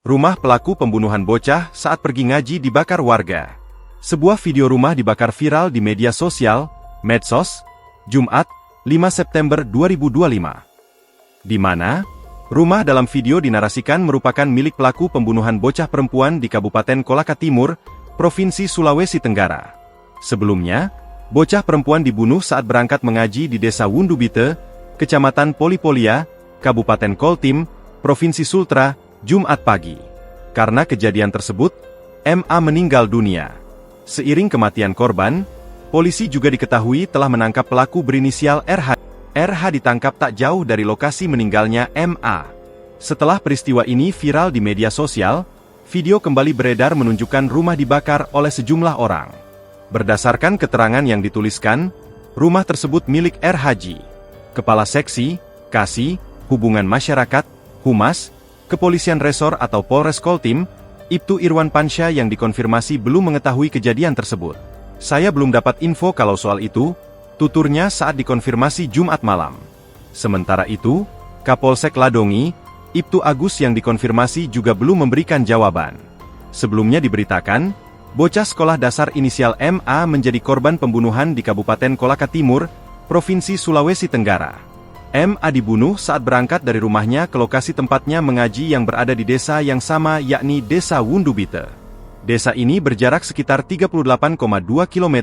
Rumah pelaku pembunuhan bocah saat pergi ngaji dibakar warga. Sebuah video rumah dibakar viral di media sosial, medsos, Jumat, 5 September 2025. Di mana, rumah dalam video dinarasikan merupakan milik pelaku pembunuhan bocah perempuan di Kabupaten Kolaka Timur, Provinsi Sulawesi Tenggara. Sebelumnya, bocah perempuan dibunuh saat berangkat mengaji di Desa Wundubite, Kecamatan Polipolia, Kabupaten Koltim, Provinsi Sultra, Jumat pagi. Karena kejadian tersebut, MA meninggal dunia. Seiring kematian korban, polisi juga diketahui telah menangkap pelaku berinisial RH. RH ditangkap tak jauh dari lokasi meninggalnya MA. Setelah peristiwa ini viral di media sosial, video kembali beredar menunjukkan rumah dibakar oleh sejumlah orang. Berdasarkan keterangan yang dituliskan, rumah tersebut milik RH. Kepala Seksi, Kasih, Hubungan Masyarakat, Humas, Kepolisian Resor atau Polres Koltim, Ibtu Irwan Pansya yang dikonfirmasi belum mengetahui kejadian tersebut. Saya belum dapat info kalau soal itu, tuturnya saat dikonfirmasi Jumat malam. Sementara itu, Kapolsek Ladongi, Ibtu Agus yang dikonfirmasi juga belum memberikan jawaban. Sebelumnya diberitakan, bocah sekolah dasar inisial MA menjadi korban pembunuhan di Kabupaten Kolaka Timur, Provinsi Sulawesi Tenggara. MA dibunuh saat berangkat dari rumahnya ke lokasi tempatnya mengaji yang berada di desa yang sama yakni Desa Wundubite. Desa ini berjarak sekitar 38,2 km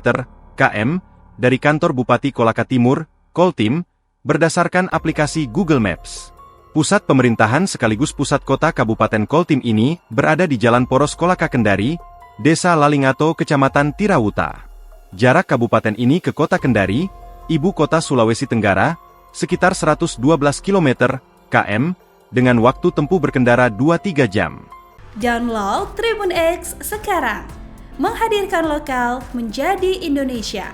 dari kantor Bupati Kolaka Timur, Koltim, berdasarkan aplikasi Google Maps. Pusat pemerintahan sekaligus pusat kota Kabupaten Koltim ini berada di Jalan Poros Kolaka Kendari, Desa Lalingato, Kecamatan Tirawuta. Jarak kabupaten ini ke Kota Kendari, ibu kota Sulawesi Tenggara, sekitar 112 km, dengan waktu tempuh berkendara 2-3 jam. Download Tribun X sekarang, menghadirkan lokal menjadi Indonesia.